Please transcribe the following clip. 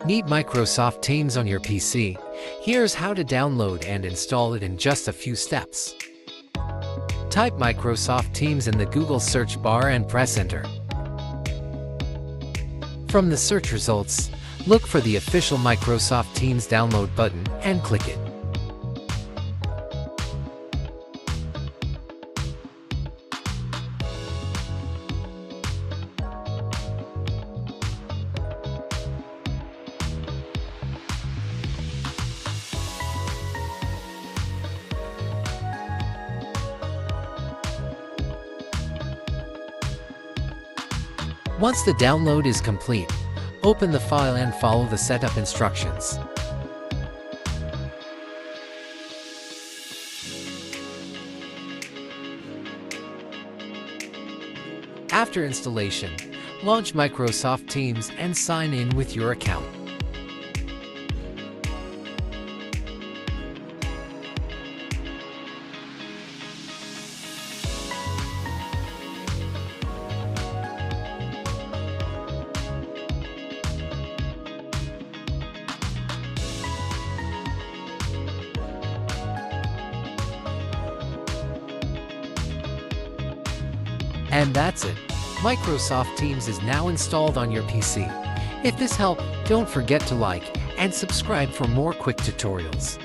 Need Microsoft Teams on your PC? Here's how to download and install it in just a few steps. Type Microsoft Teams in the Google search bar and press Enter. From the search results, look for the official Microsoft Teams download button and click it. Once the download is complete, open the file and follow the setup instructions. After installation, launch Microsoft Teams and sign in with your account. And that's it. Microsoft Teams is now installed on your PC. If this helped, don't forget to like and subscribe for more quick tutorials.